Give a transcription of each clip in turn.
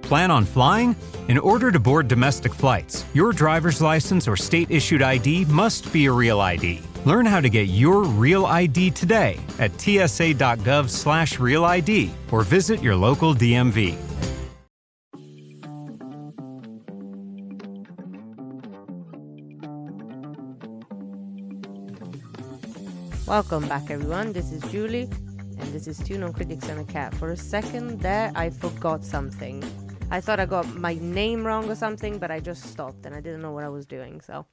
Plan on flying? In order to board domestic flights, your driver's license or state-issued ID must be a real ID. Learn how to get your real ID today at tsa.gov/real ID or visit your local DMV. Welcome back, everyone. This is Julie, and this is Two Non-Critics and a Cat. For a second there, I forgot something. I thought I got my name wrong or something, but I just stopped, and I didn't know what I was doing. So,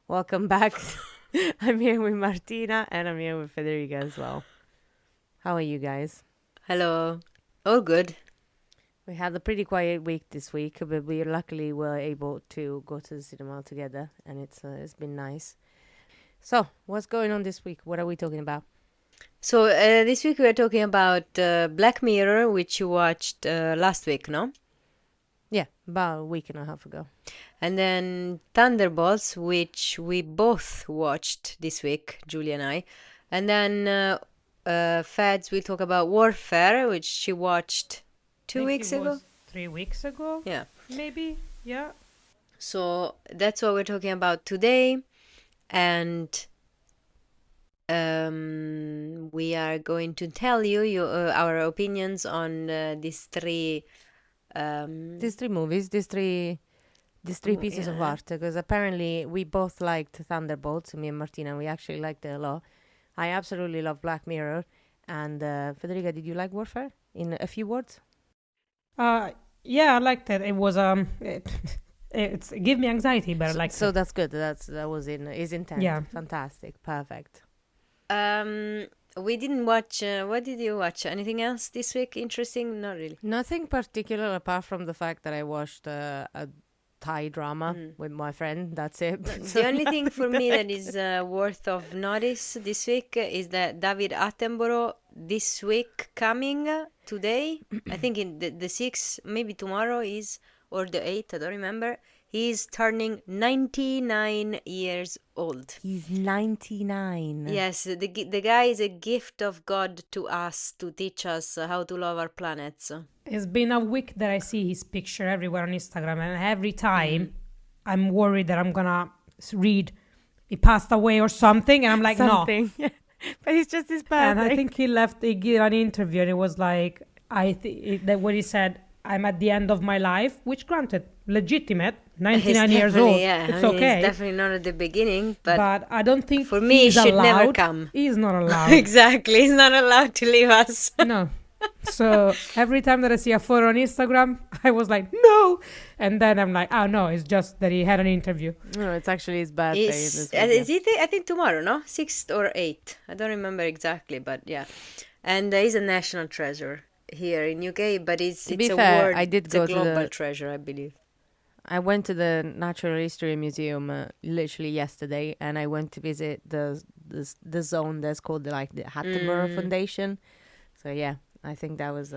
welcome back. I'm here with Martina, and I'm here with Federica as well. How are you guys? Hello. All good. We had a pretty quiet week this week, but we luckily were able to go to the cinema together, and it's been nice. So, what's going on this week? What are we talking about? So, this week we are talking about Black Mirror, which you watched last week, no? Yeah, about a week and a half ago. And then Thunderbolts, which we both watched this week, Julie and I. And then Feds will talk about Warfare, which she watched 2 weeks ago. 3 weeks ago? Yeah. Maybe, yeah. So, that's what we're talking about today. And we are going to tell you our opinions on these three movies, these three pieces of art, because apparently we both liked Thunderbolts, me and Martina. We actually liked it a lot. I absolutely love Black Mirror. And Federica, did you like Warfare? In a few words? Yeah, I liked it. It was it gave me anxiety, but I liked it. So that's good. That was in his intent. Yeah. Fantastic. Perfect. We didn't watch. What did you watch? Anything else this week? Interesting? Not really. Nothing particular apart from the fact that I watched a Thai drama with my friend. That's it. The only thing for me that is worth of notice this week is that David Attenborough this week coming today. I think in the 6th, maybe tomorrow is, or the 8th, I don't remember. He's turning 99 years old. He's 99. Yes, the guy is a gift of God to us, to teach us how to love our planets. It's been a week that I see his picture everywhere on Instagram, and every time I'm worried that I'm gonna read he passed away or something, and I'm like, no. But it's just his birthday. And I think he gave an interview, and it was like, that what he said, I'm at the end of my life, which granted, legitimate, 99 years old. Yeah, it's okay. He's definitely not at the beginning, but I don't think for me, he should never come. He's not allowed. Exactly, he's not allowed to leave us. No. So every time that I see a photo on Instagram, I was like, no. And then I'm like, oh, no, it's just that he had an interview. No, it's actually his birthday. Is it, I think tomorrow, no? 6th or 8th. I don't remember exactly, but yeah. And he's a national treasure here in UK, but it's a global treasure, I believe. I went to the Natural History Museum literally yesterday, and I went to visit the zone that's called the Attenborough Foundation. So yeah, I think that was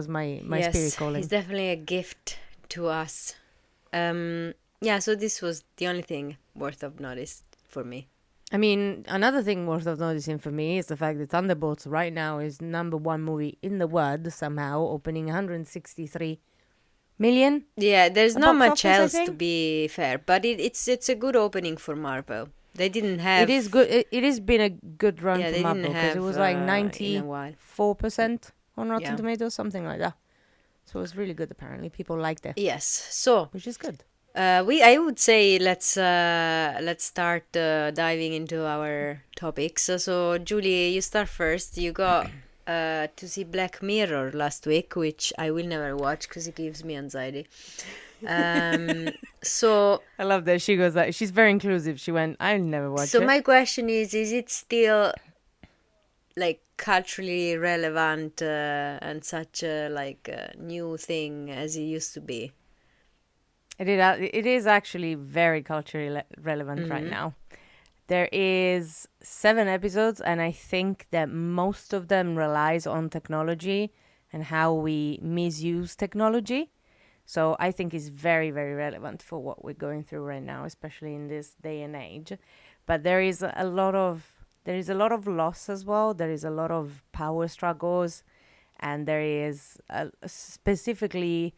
my spirit calling. He's definitely a gift to us. Yeah, so this was the only thing worth of notice for me. I mean, another thing worth of noticing for me is the fact that Thunderbolts right now is #1 movie in the world somehow, opening 163 million. Yeah, there's not much else, to be fair, but it's a good opening for Marvel. They didn't have. It is good. It has been a good run for Marvel because it was like 94% on Rotten Tomatoes, something like that. So it was really good. Apparently, people liked it. Yes, so which is good. I would say let's start diving into our topics. So Julie, you start first. You got to see Black Mirror last week, which I will never watch because it gives me anxiety. So I love that she goes like she's very inclusive. She went, I'll never watch it. So my question is it still like culturally relevant and such a new thing as it used to be? It is actually very culturally relevant right now. There is 7 episodes, and I think that most of them relies on technology and how we misuse technology. So I think it's very, very relevant for what we're going through right now, especially in this day and age. But there is a lot of loss as well. There is a lot of power struggles, and there is specifically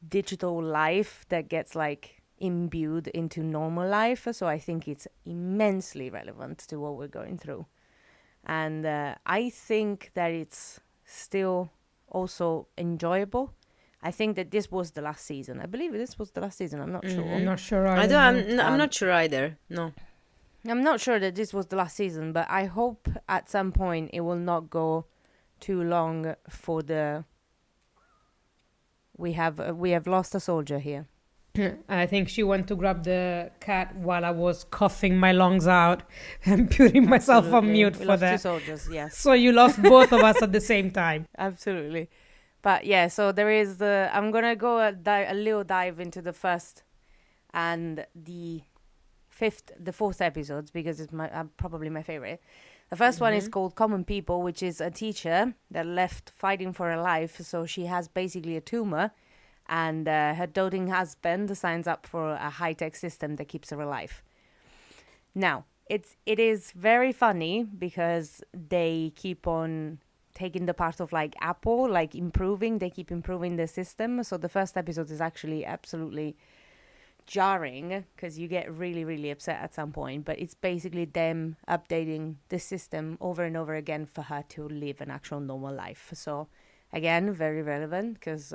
digital life that gets like imbued into normal life. So I think it's immensely relevant to what we're going through. And I think that it's still also enjoyable. I think that this was the last season. I believe this was the last season. I'm not sure. I'm not sure. I'm not sure either. No. I'm not sure that this was the last season, but I hope at some point it will not go too long for the... We have lost a soldier here. I think she went to grab the cat while I was coughing my lungs out and putting myself on mute We for lost two that. soldiers, yes. So you lost both of us at the same time. Absolutely. But yeah, so there is I'm going to go a little dive into the first and the fourth episodes because it's probably my favorite. The first one is called Common People, which is a teacher that left fighting for her life. So she has basically a tumor, and her doting husband signs up for a high-tech system that keeps her alive. Now, it is very funny because they keep on taking the part of like Apple, like improving. They keep improving the system. So the first episode is actually absolutely jarring because you get really, really upset at some point. But it's basically them updating the system over and over again for her to live an actual normal life. So again, very relevant because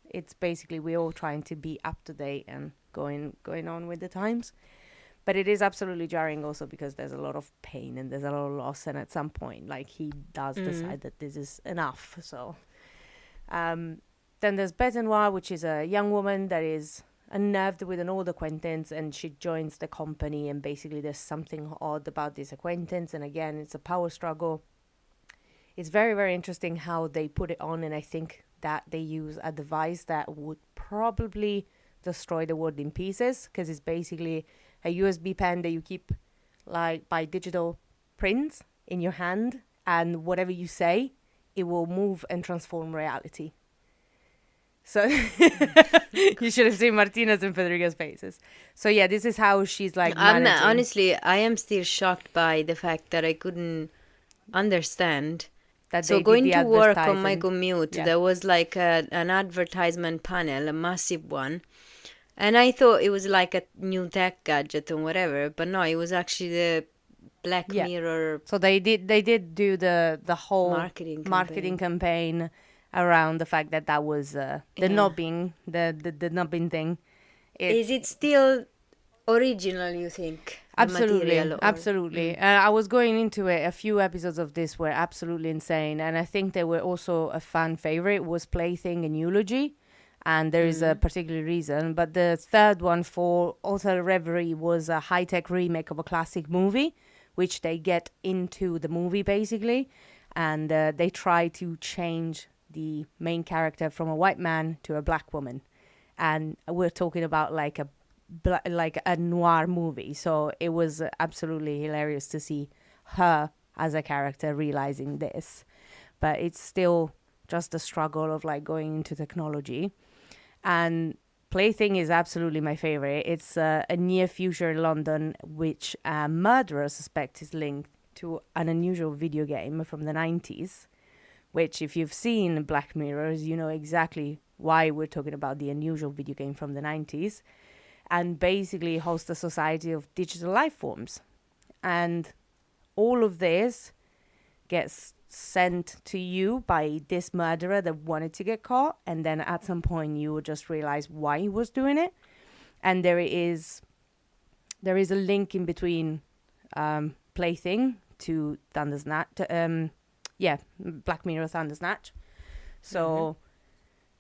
it's basically we're all trying to be up to date and going on with the times. But it is absolutely jarring also because there's a lot of pain and there's a lot of loss. And at some point, like, he does decide that this is enough. So then there's Benoit, which is a young woman that is unnerved with an old acquaintance. And she joins the company. And basically there's something odd about this acquaintance. And again, it's a power struggle. It's very, very interesting how they put it on. And I think that they use a device that would probably destroy the world in pieces. Because it's basically a USB pen that you keep like by digital prints in your hand, and whatever you say, it will move and transform reality. So you should have seen Martina's and Federica's faces. So yeah, this is how she's like managing. Honestly, I am still shocked by the fact that I couldn't understand. That So they going did the to work on my advertising. commute, Yeah. there was like an advertisement panel, a massive one. And I thought it was like a new tech gadget or whatever, but no, it was actually the Black Yeah. Mirror So they did do the whole marketing campaign around the fact that was the knobbing, the knobbing thing. Is it still original, you think? The Absolutely, material, or- absolutely. I was going into it. A few episodes of this were absolutely insane, and I think they were also a fan favorite was Plaything and Eulogy, and there is a particular reason. But the third one for Hotel Reverie was a high-tech remake of a classic movie, which they get into the movie basically, and they try to change the main character from a white man to a black woman, and we're talking about like a noir movie. So it was absolutely hilarious to see her as a character realizing this, but it's still just a struggle of like going into technology. And Plaything is absolutely my favorite. It's a near future London which a murderer suspect is linked to an unusual video game from the 90s, which if you've seen Black Mirrors, you know exactly why we're talking about the unusual video game from the 90s. And basically host a society of digital life forms. And all of this gets sent to you by this murderer that wanted to get caught. And then at some point you will just realize why he was doing it. And there is a link in between Plaything to Thundersnatch. Black Mirror Thundersnatch. So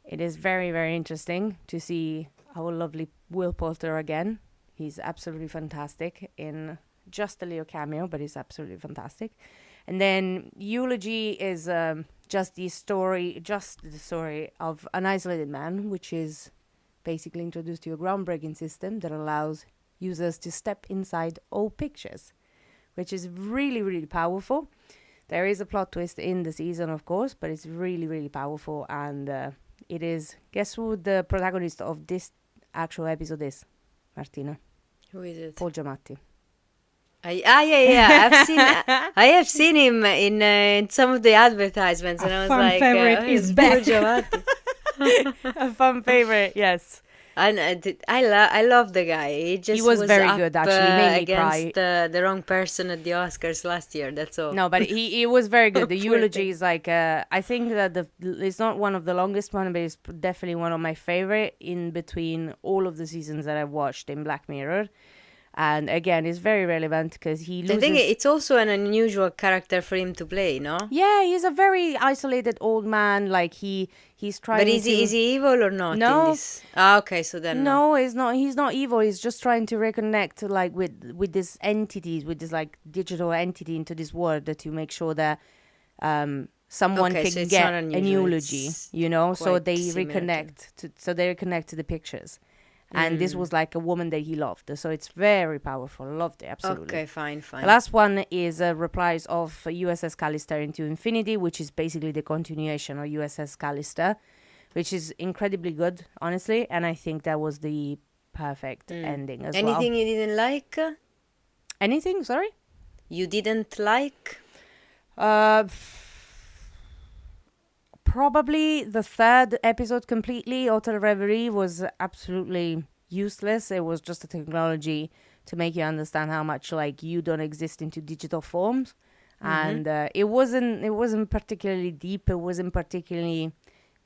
it is very, very interesting to see our lovely Will Poulter again. He's absolutely fantastic in just a little cameo, but he's absolutely fantastic. And then Eulogy is just the story of an isolated man, which is basically introduced to a groundbreaking system that allows users to step inside all pictures, which is really, really powerful. There is a plot twist in the season, of course, but it's really, really powerful. And it is, guess who the protagonist of this actual episode is, Martina? Who is it? Paul Giamatti. Yeah. I have seen him in some of the advertisements, and I was fan like, favorite is back. Paul Giamatti. A fun favorite, yes. And I love the guy. He just was very up, good, actually. Made me against cry. the wrong person at the Oscars last year. That's all. No, but he was very good. The Poor eulogy thing. is like I think that it's not one of the longest one, but it's definitely one of my favorite in between all of the seasons that I've watched in Black Mirror. And again, it's very relevant because he I loses. think it's also an unusual character for him to play, no? Yeah, he's a very isolated old man. Like he's trying. But is to... he evil or not? No. In this? Ah, okay, so then No, he's not. He's not evil. He's just trying to reconnect, like with this entities, with this like digital entity into this world to make sure that someone Okay, can so it's get not an unusual, eulogy. it's You know, so quite they similar to- reconnect to the pictures, and this was like a woman that he loved. So it's very powerful. Loved it absolutely. Okay, fine. The last one is a reprise of USS Callister into Infinity, which is basically the continuation of USS Callister, which is incredibly good, honestly. And I think that was the perfect ending as Anything well. you didn't like? Anything? Sorry? You didn't like? Probably the third episode completely. Hotel Reverie was absolutely useless. It was just a technology to make you understand how much like you don't exist into digital forms. And it wasn't particularly deep. It wasn't particularly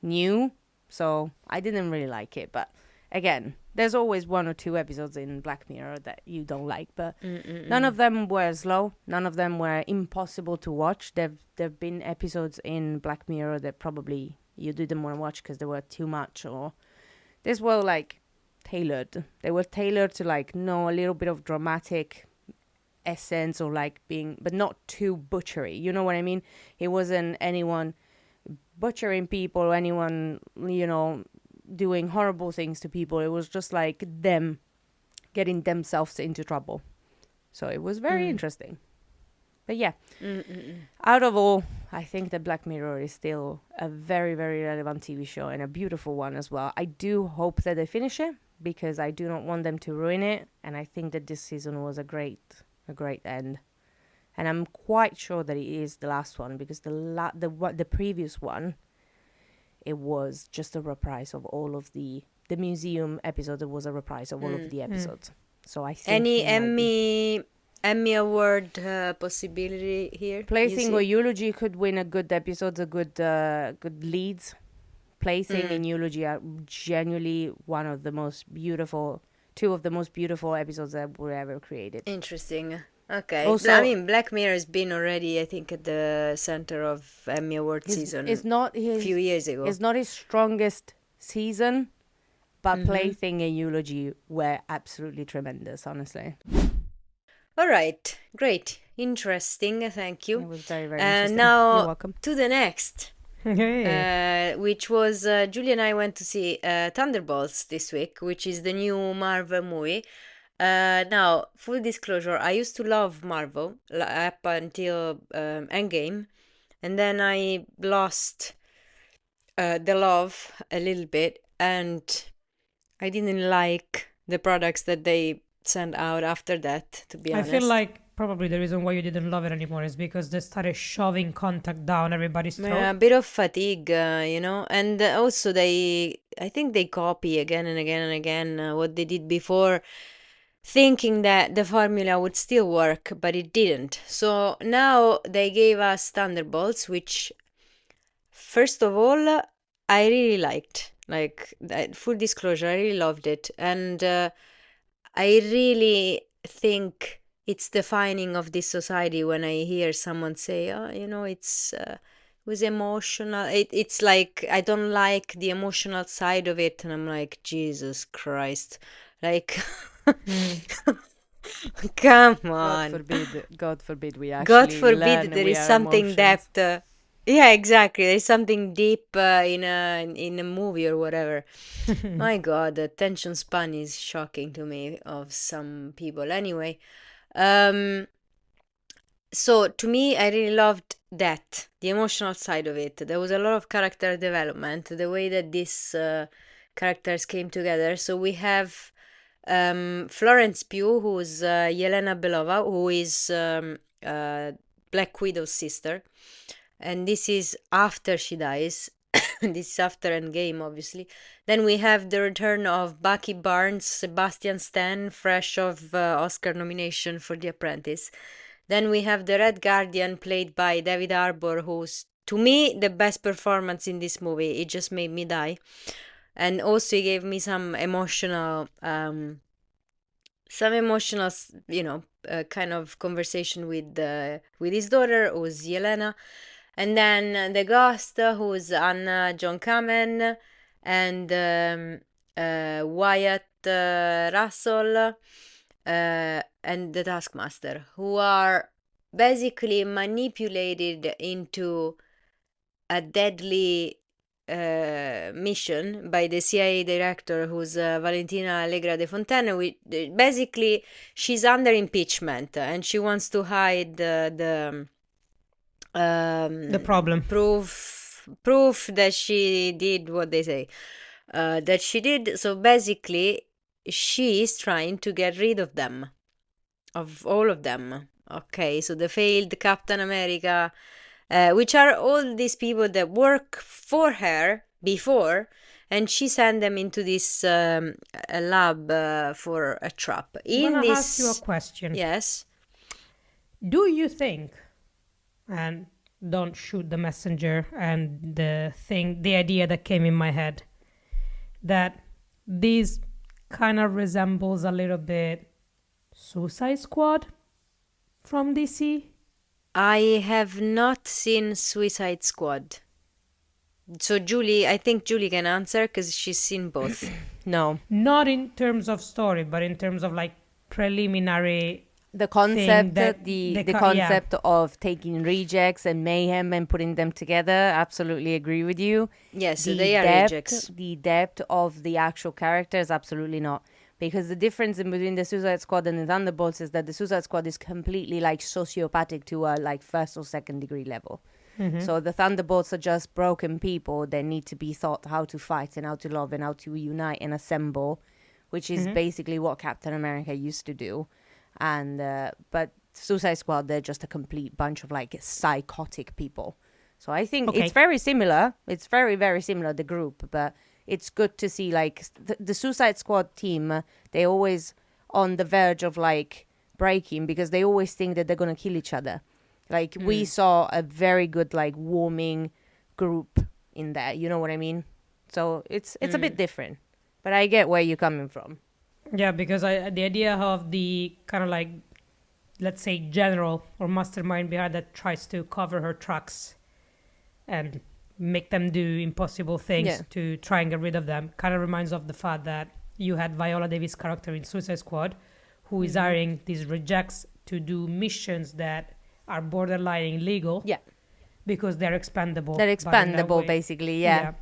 new. So I didn't really like it. But again, there's always one or two episodes in Black Mirror that you don't like. But none of them were slow. None of them were impossible to watch. There've been episodes in Black Mirror that probably you didn't want to watch because they were too much, or this were like tailored. They were tailored to like know a little bit of dramatic essence or like being, but not too butchery. You know what I mean? It wasn't anyone butchering people or anyone, you know, doing horrible things to people. It was just like them getting themselves into trouble. So it was very interesting. But yeah, out of all, I think that Black Mirror is still a very, very relevant TV show and a beautiful one as well. I do hope that they finish it because I do not want them to ruin it. And I think that this season was a great end. And I'm quite sure that it is the last one because the previous one, it was just a reprise of all of the museum episode. It was a reprise of all of the episodes. So I think Any it might be. Emmy award possibility here? Plaything you or see? Eulogy could win a good episode, a good leads. Plaything and Eulogy are genuinely two of the most beautiful episodes that were ever created. Interesting. Okay. Also- I mean, Black Mirror has been already, I think, at the center of Emmy award season It's not a few years ago. It's not his strongest season, but Plaything and Eulogy were absolutely tremendous, honestly. All right. Great. Interesting. Thank you. It was very, very And interesting. now You're welcome. to the next. Hey. Which was Julie and I went to see Thunderbolts this week, which is the new Marvel movie. Now, full disclosure, I used to love Marvel up until Endgame, and then I lost the love a little bit, and I didn't like the products that they sent out after that, to be I honest. feel like probably the reason why you didn't love it anymore is because they started shoving contact down everybody's throat. Yeah, a bit of fatigue, and also I think they copy again and again and again what they did before, thinking that the formula would still work, but it didn't. So now they gave us Thunderbolts, which, first of all, I really liked. Like, full disclosure, I really loved it. And I really think it's defining of this society when I hear someone say, oh, it was emotional. It's like, I don't like the emotional side of it. And I'm like, Jesus Christ. Like, come on. God forbid we actually God forbid learn there we is are something emotions. depth. Yeah, exactly. There's something deep in a movie or whatever. My God, the attention span is shocking to me of some people. Anyway, so to me, I really loved that, the emotional side of it. There was a lot of character development, the way that these characters came together. So we have Florence Pugh, who's Yelena Belova, who is Black Widow's sister. And this is after she dies. This is after Endgame, obviously. Then we have the return of Bucky Barnes, Sebastian Stan, fresh of Oscar nomination for The Apprentice. Then we have the Red Guardian, played by David Harbour, who's, to me, the best performance in this movie. It just made me die. And also he gave me some emotional, kind of conversation with his daughter, who's Yelena. And then the Ghost, who's Anna John Kamen, and Wyatt Russell, and the Taskmaster, who are basically manipulated into a deadly mission by the CIA director, who's Valentina Allegra de Fontana. Basically, she's under impeachment and she wants to hide the problem. Proof that she did what they say that she did. So basically, she is trying to get rid of them, of all of them. Okay, so the failed Captain America, which are all these people that work for her before, and she sent them into this lab for a trap. I'm gonna ask you a question. Yes. Do you think, and don't shoot the messenger, and the idea that came in my head, that this kind of resembles a little bit Suicide Squad from DC? I have not seen Suicide Squad. So I think Julie can answer because she's seen both. No. Not in terms of story, but in terms of like preliminary. The concept, that the concept of taking rejects and mayhem and putting them together, absolutely agree with you. Yes, so they are rejects. The depth of the actual characters, absolutely not. Because the difference in between the Suicide Squad and the Thunderbolts is that the Suicide Squad is completely like sociopathic to a like first or second degree level. Mm-hmm. So the Thunderbolts are just broken people that need to be taught how to fight and how to love and how to unite and assemble, which is basically what Captain America used to do. And but Suicide Squad, they're just a complete bunch of like psychotic people. So I think it's very similar. It's very, very similar, the group, but it's good to see like the Suicide Squad team, they always on the verge of like breaking because they always think that they're going to kill each other. Like we saw a very good like warming group in there. You know what I mean? So it's a bit different, but I get where you're coming from. Yeah, because the idea of the kind of like, let's say, general or mastermind behind that tries to cover her tracks and make them do impossible things to try and get rid of them kind of reminds of the fact that you had Viola Davis' character in Suicide Squad, who is hiring these rejects to do missions that are borderline illegal. Yeah. Because they're expendable. They're expendable, basically, yeah.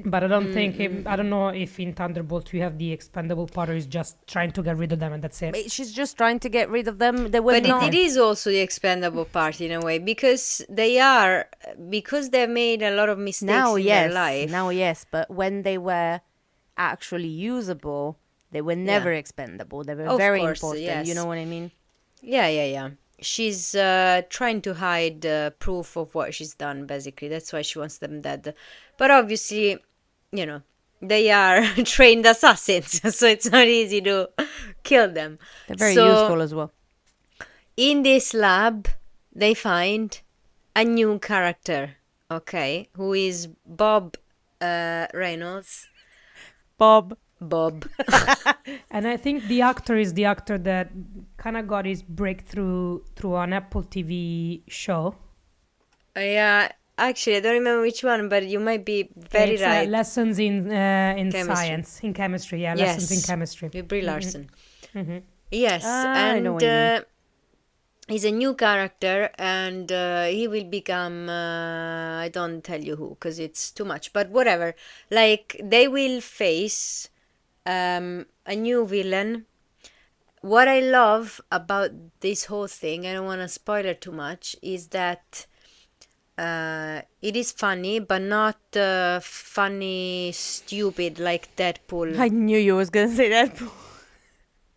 But I don't think I don't know if in Thunderbolts you have the expendable part, or is just trying to get rid of them and that's it. She's just trying to get rid of them. It is also the expendable part in a way, because they've made a lot of mistakes in their life. Now, yes, but when they were actually usable, they were never expendable. They were very important. Yes. You know what I mean? Yeah. She's trying to hide proof of what she's done, basically. That's why she wants them dead. But obviously, they are trained assassins, so it's not easy to kill them. They're very useful as well. In this lab, they find a new character, who is Bob Reynolds. Bob. And I think the actor is the actor that kind of got his breakthrough through an Apple TV show. Yeah, actually, I don't remember which one, but you might be very right. Lessons in science, in chemistry. Yeah, lessons in chemistry. With Brie Larson. Mm-hmm. Yes, I know what you mean. He's a new character, and he will become, I don't tell you who, because it's too much, but whatever. Like, they will face a new villain. What I love about this whole thing, I don't want to spoil it too much, is that it is funny, but not funny, stupid, like Deadpool. I knew you was going to say Deadpool.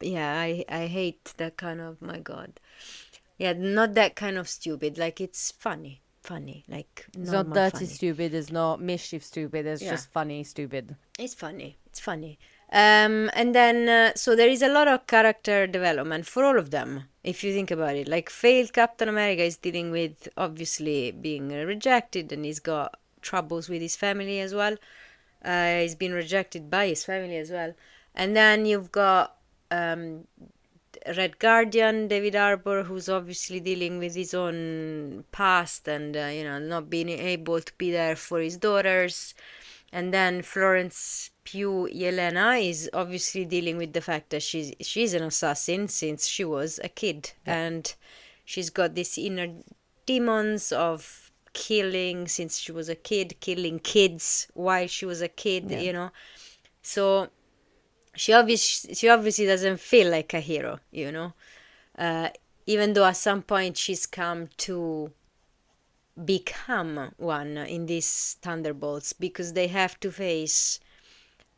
Yeah, I hate that kind of, my God. Yeah, not that kind of stupid. Like, it's funny. funny, like It's not normal dirty funny. stupid. It's not mischief stupid. It's Yeah. just funny stupid. It's funny. It's funny. And then, so there is a lot of character development for all of them, if you think about it. Like, failed Captain America is dealing with obviously being rejected, and he's got troubles with his family as well. He's been rejected by his family as well. And then you've got Red Guardian, David Harbour, who's obviously dealing with his own past and, not being able to be there for his daughters. And then Florence Pugh Yelena is obviously dealing with the fact that she's an assassin since she was a kid. Yeah. And she's got this inner demons of killing since she was a kid, killing kids while she was a kid, So she obviously doesn't feel like a hero, even though at some point she's come to become one in these Thunderbolts because they have to face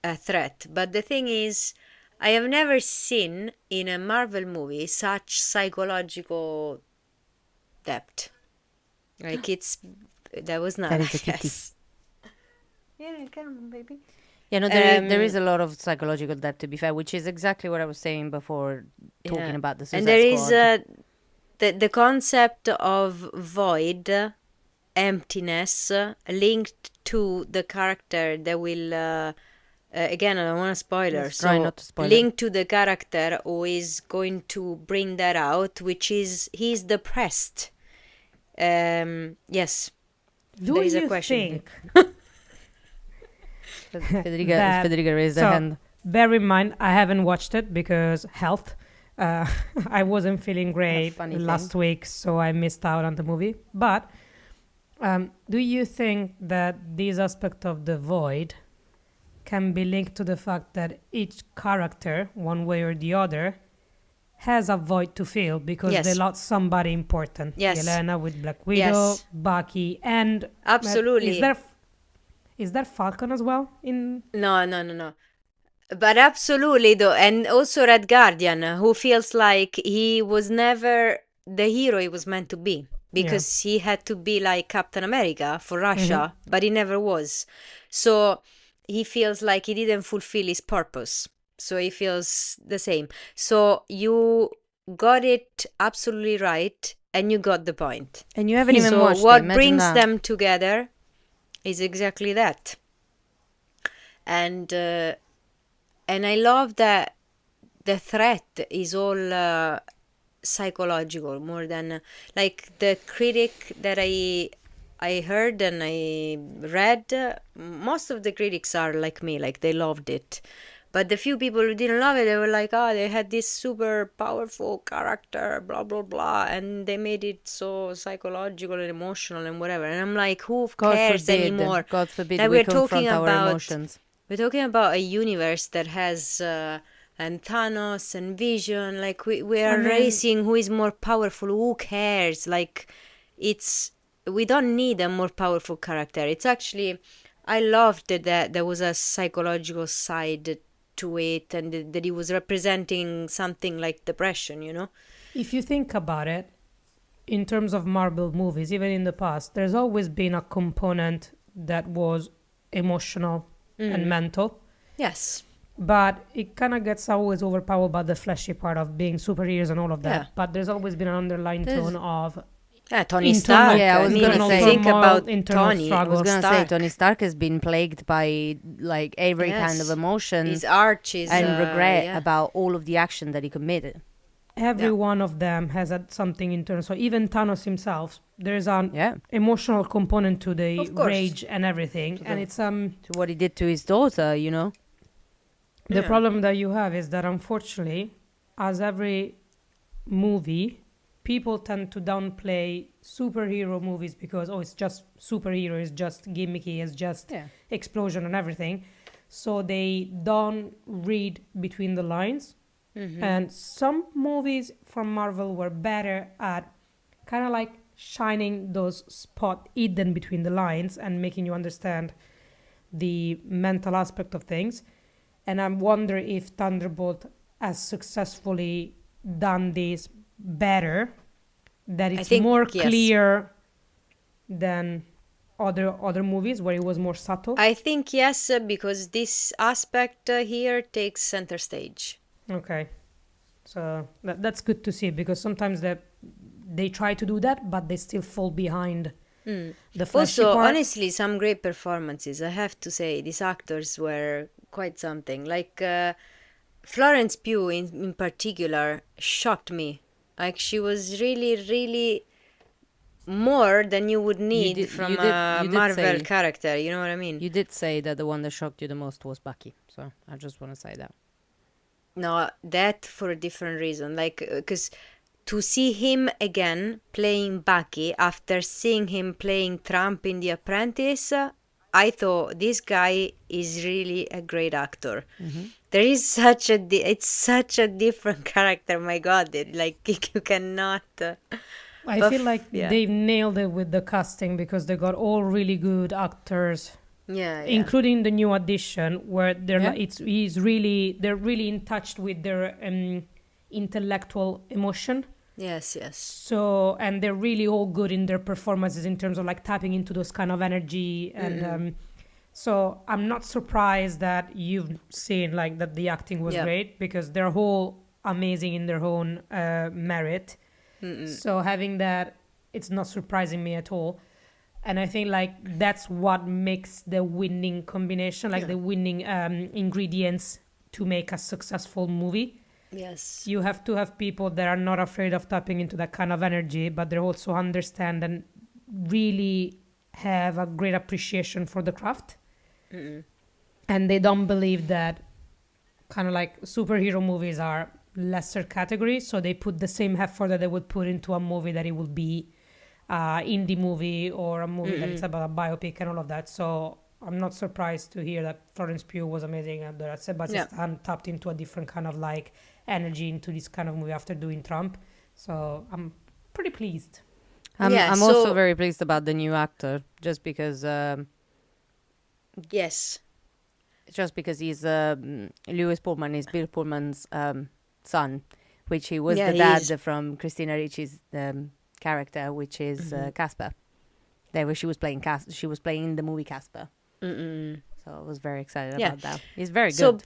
a threat. But the thing is, I have never seen in a Marvel movie such psychological depth. Like that was not. That is a kitty. Yes. Yeah, come on, baby. Yeah, no, there is a lot of psychological depth, to be fair, which is exactly what I was saying before talking about the Suicide Squad. And there is the concept of void, emptiness, linked to the character that will, again, I don't want to spoiler, Let's try not to spoil linked to the character who is going to bring that out, which is he's depressed. Yes. Do there is you a question. think Federica raised her hand. Bear in mind, I haven't watched it because health. I wasn't feeling great last week, so I missed out on the movie. But do you think that this aspect of the void can be linked to the fact that each character, one way or the other, has a void to fill because they lost somebody important? Yes. Yelena with Black Widow, Bucky, and absolutely. Is there Falcon as well in? No. But absolutely, though, and also Red Guardian, who feels like he was never the hero he was meant to be, because he had to be like Captain America for Russia, but he never was. So he feels like he didn't fulfill his purpose. So he feels the same. So you got it absolutely right, and you got the point. And you haven't even watched it. So what Imagine brings that. them together is exactly that. And I love that the threat is all psychological more than like the critic that I heard and I read. Most of the critics are like me, like they loved it. But the few people who didn't love it, they were like, they had this super powerful character, blah, blah, blah. And they made it so psychological and emotional and whatever. And I'm like, who cares anymore? God forbid Like, we confront our emotions. We're talking about a universe that has and Thanos and Vision. Like, we are racing who is more powerful. Who cares? Like, we don't need a more powerful character. It's actually, I loved that there was a psychological side to it, and that he was representing something like depression, If you think about it, in terms of Marvel movies, even in the past, there's always been a component that was emotional and mental. Yes. But it kind of gets always overpowered by the fleshy part of being superheroes and all of that. Yeah. But there's always been an underlying tone of Tony internal- Stark. Yeah, I was mean, gonna if you say- think about internal Tony. struggle. I was gonna say Stark. Tony Stark has been plagued by like every kind of Yes. emotion His arch is and regret yeah. about all of the action that he committed. every one of them has had something internal. So even Thanos himself, there's an emotional component to the Of course. rage and everything. And it's To what he did to his daughter, the problem that you have is that unfortunately, as every movie, people tend to downplay superhero movies because it's just superhero, it's just gimmicky, it's just explosion and everything. So they don't read between the lines. And some movies from Marvel were better at kind of like shining those spot hidden between the lines and making you understand the mental aspect of things. And I wonder if Thunderbolt has successfully done this better, that it's more clear than other movies where it was more subtle? I think yes, because this aspect here takes center stage. Okay. So that's good to see, because sometimes they try to do that, but they still fall behind the flashy Also, part. honestly, some great performances. I have to say, these actors were quite something. Like Florence Pugh in particular shocked me. Like she was really, really more than you would need from a Marvel character. You know what I mean? You did say that the one that shocked you the most was Bucky, so I just want to say that. No, that for a different reason. Like, because to see him again playing Bucky after seeing him playing Trump in The Apprentice, I thought this guy is really a great actor. There is it's such a different character. My God, you cannot. I feel like they nailed it with the casting, because they got all really good actors. Yeah. Including the new addition, where they're Yeah. they're really in touch with their intellectual emotion. Yes. So, and they're really all good in their performances in terms of like tapping into those kind of energy. And so I'm not surprised that you've seen like that the acting was great, because they're all amazing in their own merit. So having that, it's not surprising me at all. And I think like that's what makes the winning combination, like the winning ingredients to make a successful movie. Yes. You have to have people that are not afraid of tapping into that kind of energy, but they also understand and really have a great appreciation for the craft. And they don't believe that kind of like superhero movies are lesser categories, so they put the same effort that they would put into a movie that it would be indie movie, or a movie that is about a biopic and all of that. So I'm not surprised to hear that Florence Pugh was amazing and that Sebastian Stan tapped into a different kind of like energy into this kind of movie after doing Trump. So I'm pretty pleased. I'm also very pleased about the new actor, just because Yes. just because he's Lewis Pullman is Bill Pullman's son, which he was the dad from Christina Ricci's character, which is Casper. She was playing the movie Casper. So I was very excited about that. He's very good.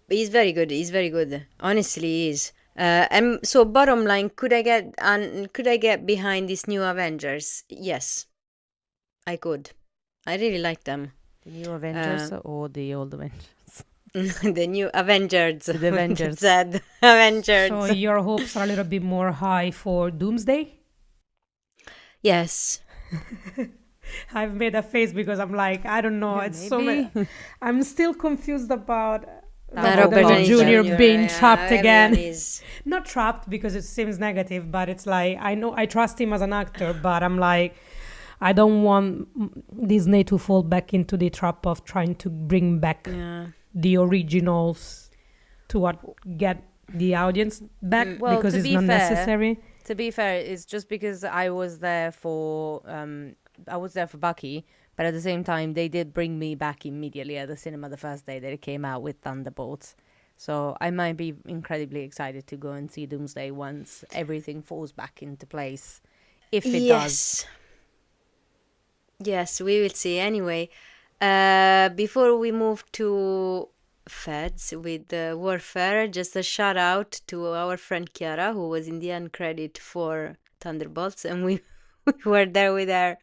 He's very good. He's very good. Honestly, he is. And so, bottom line, could I get behind these new Avengers? Yes, I could. I really like them. The new Avengers or the old Avengers? The new Avengers. The Avengers. Said Avengers. So your hopes are a little bit more high for Doomsday? Yes. I've made a face because I'm like, I don't know. It's so many. I'm still confused about Robert Downey Jr. Jr. being trapped again. Is... Not trapped because it seems negative, but it's like, I know I trust him as an actor, but I'm like, I don't want Disney to fall back into the trap of trying to bring back the originals to get the audience back, because it's not necessary. To be fair, it's just because I was there for Bucky, but at the same time, they did bring me back immediately at the cinema the first day that it came out with Thunderbolts. So I might be incredibly excited to go and see Doomsday once everything falls back into place, if it does. Yes, we will see. Anyway, before we move to Feds with Warfare, just a shout out to our friend Chiara, who was in the end credit for Thunderbolts, and we were there with her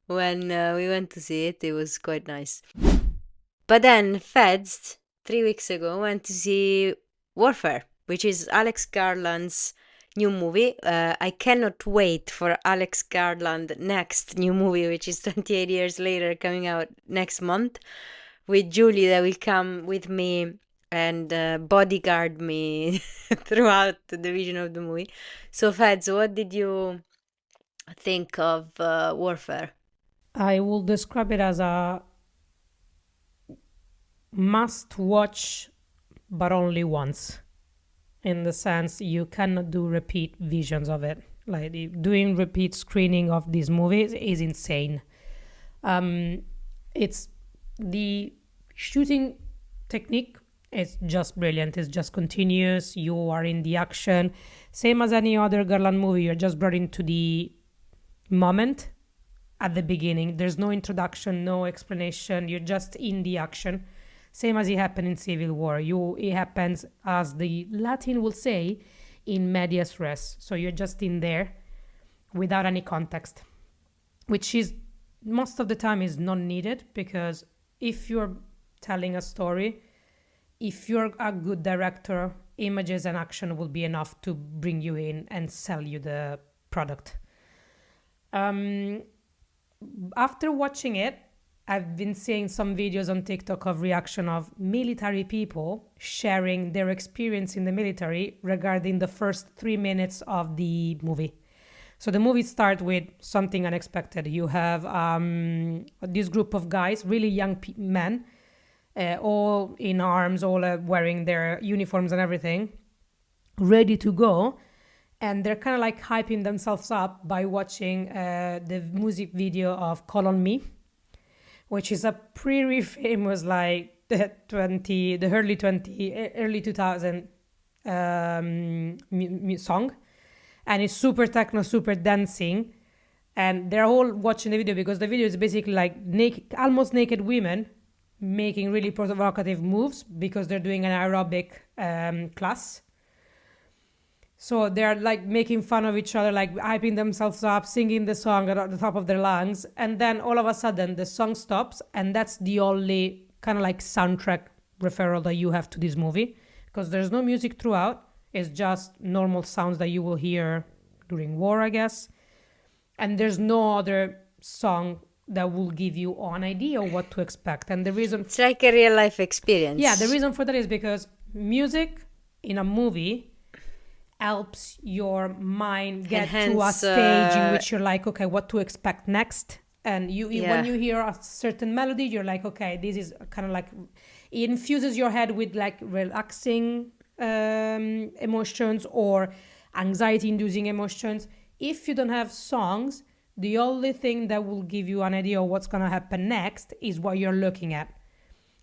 when we went to see it. It was quite nice. But then Feds 3 weeks ago went to see Warfare, which is Alex Garland's new movie. I cannot wait for Alex Garland next new movie, which is 28 years later, coming out next month, with Julie that will come with me and bodyguard me throughout the vision of the movie. So Feds, what did you think of Warfare? I will describe it as a must watch, but only once. In the sense you cannot do repeat visions of it. Like doing repeat screening of these movies is insane. It's the shooting technique is just brilliant. It's just continuous. You are in the action. Same as any other Garland movie. You're just brought into the moment. at the beginning. There's no introduction, no explanation. You're just in the action. Same as it happened in Civil War. It happens, as the Latin will say, in medias res. So you're just in there without any context, which is most of the time is not needed, because if you're telling a story, if you're a good director, images and action will be enough to bring you in and sell you the product. After watching it, I've been seeing some videos on TikTok of reaction of military people sharing their experience in the military regarding the first 3 minutes of the movie. So the movie starts with something unexpected. You have this group of guys, really young men, all in arms, all wearing their uniforms and everything, ready to go. And they're kind of like hyping themselves up by watching the music video of Call on Me, which is a pretty famous, like the early 2000 song. And it's super techno, super dancing. And they're all watching the video because the video is basically like almost naked women making really provocative moves because they're doing an aerobic class. So they're like making fun of each other, like hyping themselves up, singing the song at the top of their lungs. And then all of a sudden the song stops. And that's the only kind of like soundtrack referral that you have to this movie, because there's no music throughout. It's just normal sounds that you will hear during war, I guess. And there's no other song that will give you an idea of what to expect. And the reason... It's like a real life experience. Yeah, the reason for that is because music in a movie helps your mind get to a stage in which you're like, okay, what to expect next. And when you hear a certain melody, you're like, okay, this is kind of like... It infuses your head with like relaxing emotions or anxiety-inducing emotions. If you don't have songs, the only thing that will give you an idea of what's going to happen next is what you're looking at.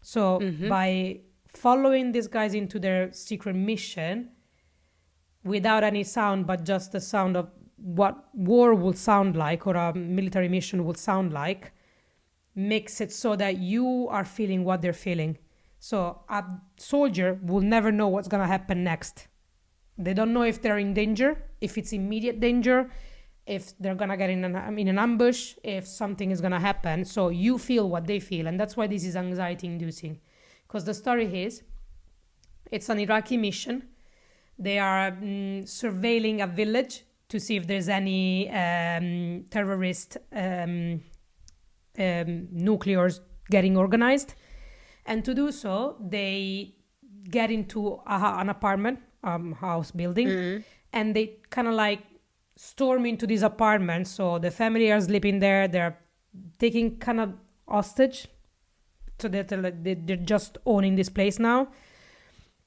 So by following these guys into their secret mission without any sound, but just the sound of what war will sound like or a military mission will sound like, makes it so that you are feeling what they're feeling. So a soldier will never know what's going to happen next. They don't know if they're in danger, if it's immediate danger, if they're going to get in an ambush, if something is going to happen. So you feel what they feel. And that's why this is anxiety inducing. Because the story is, it's an Iraqi mission. They are surveilling a village to see if there's any terrorist nuclears getting organized. And to do so, they get into an apartment, house building, and they kind of like storm into this apartment. So the family are sleeping there. They're taking kind of hostage. So they're just owning this place now.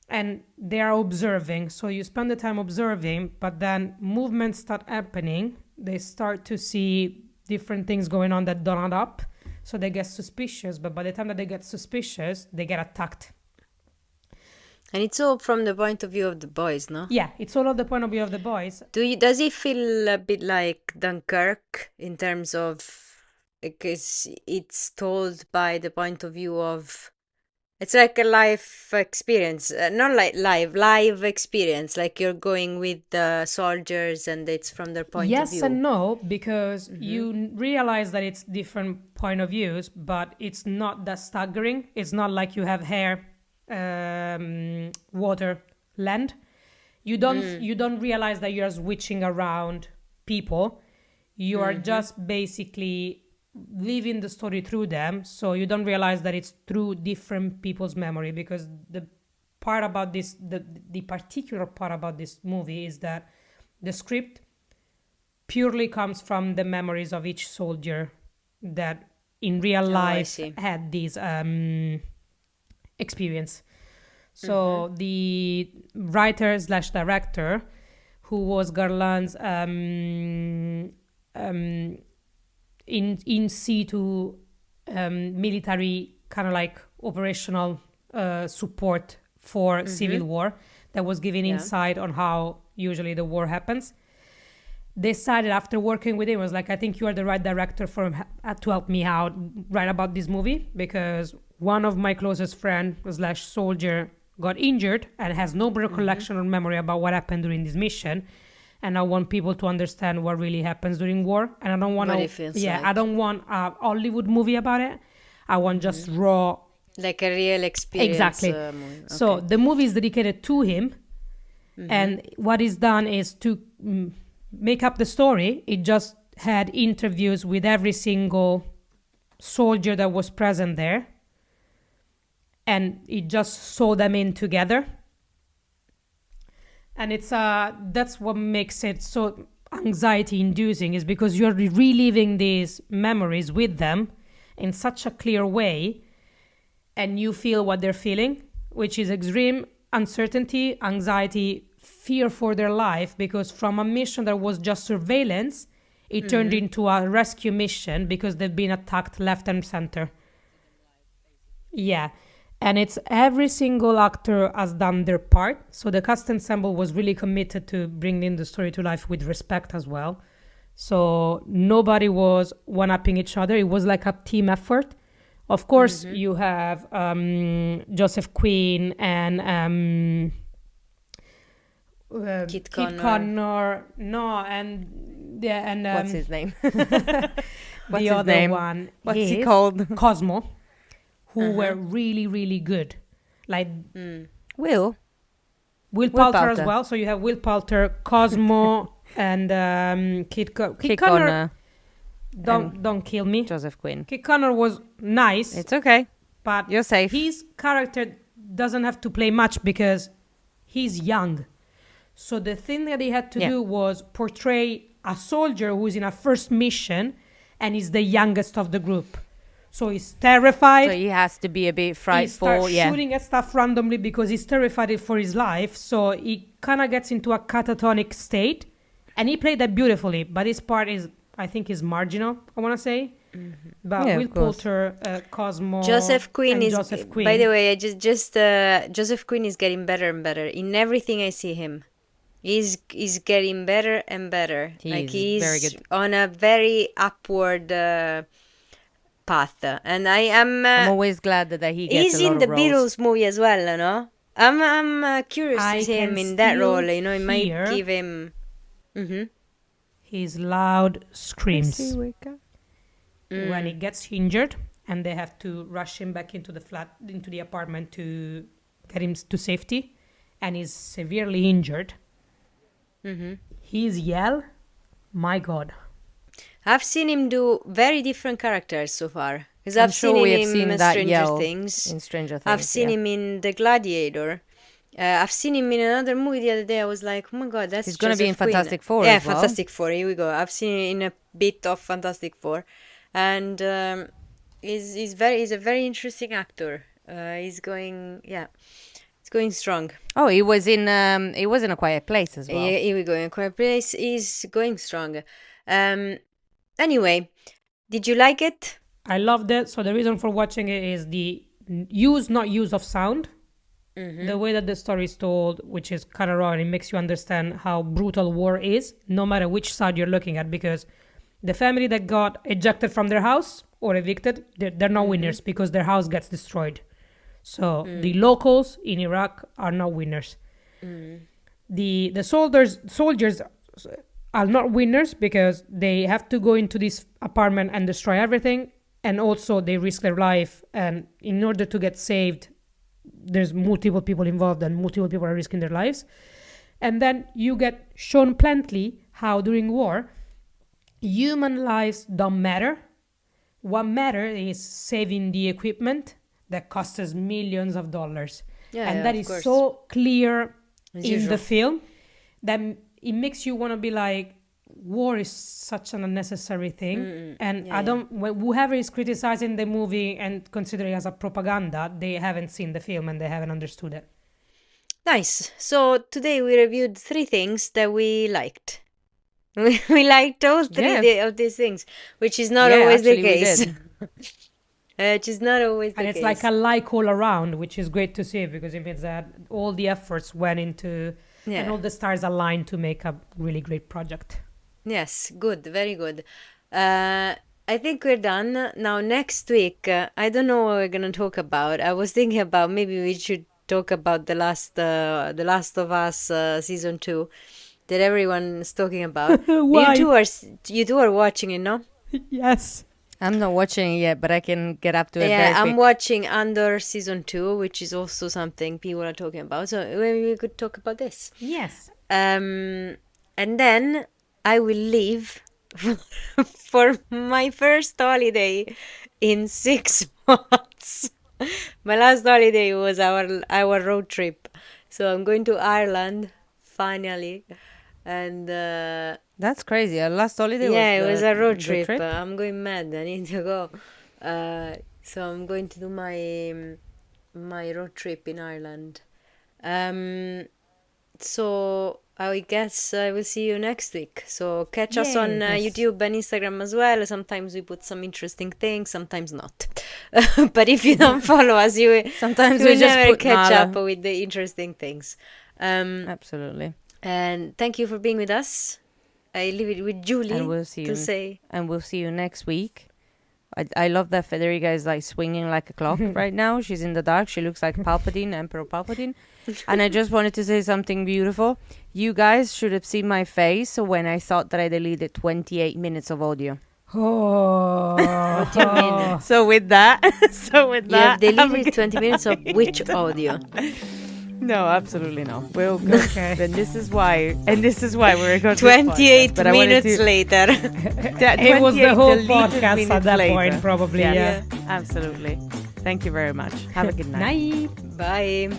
And they are observing. So you spend the time observing, but then movements start happening. They start to see different things going on that don't add up. So they get suspicious, but by the time that they get suspicious, they get attacked. And it's all from the point of view of the boys, no? Yeah, it's all of the point of view of the boys. Does it feel a bit like Dunkirk in terms of, because it's told by the point of view of, it's like a life experience, not like live experience, like you're going with the soldiers and it's from their point of view. Yes and no, because you realize that it's different point of views, but it's not that staggering. It's not like you have air, water, land. You don't realize that you're switching around people. You are just basically living the story through them, so you don't realize that it's through different people's memory, because the part about this, the particular part about this movie is that the script purely comes from the memories of each soldier that in real life had this experience. So the writer / director, who was Garland's in situ military kind of like operational support for civil war, that was giving insight on how usually the war happens. decided after working with him, was like, I think you are the right director to help me out write about this movie, because one of my closest friend / soldier got injured and has no recollection or memory about what happened during this mission. And I want people to understand what really happens during war. And I don't want I don't want a Hollywood movie about it. I want just raw, like a real experience. Exactly. Movie. Okay. So the movie is dedicated to him. And what is done is to make up the story. It just had interviews with every single soldier that was present there, and it just saw them in together. And it's that's what makes it so anxiety inducing, is because you're reliving these memories with them in such a clear way, and you feel what they're feeling, which is extreme uncertainty, anxiety, fear for their life, because from a mission that was just surveillance, it turned into a rescue mission because they've been attacked left and center. Yeah. And it's every single actor has done their part. So the cast ensemble was really committed to bringing the story to life with respect as well. So nobody was one-upping each other. It was like a team effort. Of course, you have Joseph Quinn and Kit Connor. No, and What's his name? the his other name? one. What's he is called? Cosmo, who were really, really good. Like Will Poulter as Poulter. well. So you have Will Poulter, Cosmo, and Kit Kit Connor. Connor, Don't kill me. Joseph Quinn. Kit Connor was nice, It's okay. but You're safe. his character doesn't have to play much because he's young. So the thing that he had to do was portray a soldier who's in a first mission and is the youngest of the group. So he's terrified. So he has to be a bit He frightful. starts Yeah. shooting at stuff randomly because he's terrified for his life. So he kind of gets into a catatonic state. And he played that beautifully. But his part is, I think, is marginal, I want to say. But Yeah, Will of course. Poulter, Cosmo, Joseph Quinn and is. Joseph Quinn. By the way, I just Joseph Quinn is getting better and better in everything I see him. He's getting better and better. He's very good. On a very upward path, and I'm I'm always glad that he gets he's a lot in the of roles. Beatles movie as well, no? I'm curious I to see him can in that still role. You know, it might hear give him. his loud screams Mm. when he gets injured, and they have to rush him back into the apartment to get him to safety, and he's severely injured. His yell, my God. I've seen him do very different characters so far. Because I'm I've sure seen we him have seen in that Stranger yell Things. in Stranger Things. I've seen him in The Gladiator. I've seen him in another movie the other day. I was like, oh my God, that's He's gonna be in Joseph Quinn. Fantastic Four Yeah, as well. Fantastic Four. Here we go. I've seen him in a bit of Fantastic Four. And he's a very interesting actor. He's going strong. Oh, he was in A Quiet Place as well. Yeah, here we go. In Quiet Place, he's going strong. Anyway, did you like it? I loved it. So the reason for watching it is the not use of sound. The way that the story is told, which is kind of raw, and it makes you understand how brutal war is, no matter which side you're looking at, because the family that got ejected from their house or evicted, they're not winners because their house gets destroyed. So the locals in Iraq are not winners. The soldiers are not winners because they have to go into this apartment and destroy everything, and also they risk their life, and in order to get saved, there's multiple people involved and multiple people are risking their lives. And then you get shown plenty how during war human lives don't matter. What matters is saving the equipment that costs us millions of dollars. And that is so clear in the film that it makes you want to be like, war is such an unnecessary thing. And whoever is criticizing the movie and considering it as a propaganda, they haven't seen the film and they haven't understood it. Nice. So today we reviewed 3 things that we liked. We liked all 3 of these things, which is not always the case. Which is not always the case. And it's like a like all around, which is great to see because it means that all the efforts went into and all the stars aligned to make a really great project. Yes, good, very good. I think we're done. Now, next week, I don't know what we're gonna talk about. I was thinking about maybe we should talk about the Last of Us season 2 that everyone's talking about. Why? You two are watching it, no? Yes. I'm not watching it yet, but I can get up to it. Yeah, very I'm quick. watching Under season 2, which is also something people are talking about. So maybe we could talk about this. Yes. And then I will leave for my first holiday in 6 months. My last holiday was our road trip, so I'm going to Ireland finally, and That's crazy. Our last holiday yeah, it was was the- a road the trip. I'm going mad. I need to go. So I'm going to do my road trip in Ireland. So I guess I will see you next week. So catch us on Yes. YouTube and Instagram as well. Sometimes we put some interesting things, sometimes not. But if you don't follow us, Sometimes you we will just never put catch Nala. up with the interesting things. Absolutely. And thank you for being with us. I leave it with Julie And we'll see to you. say. And we'll see you next week. I love that Federica is like swinging like a clock right now. She's in the dark. She looks like Palpatine, Emperor Palpatine. And I just wanted to say something beautiful. You guys should have seen my face when I thought that I deleted 28 minutes of audio. Oh. What do you mean? So with that, You have deleted 20 minutes of which audio? No, absolutely not. We'll go. Okay. And this is why we're going to 28 minutes later. It was the whole podcast at that point, probably. Yes, Yeah. absolutely. Thank you very much. Have a good night. Night. Bye.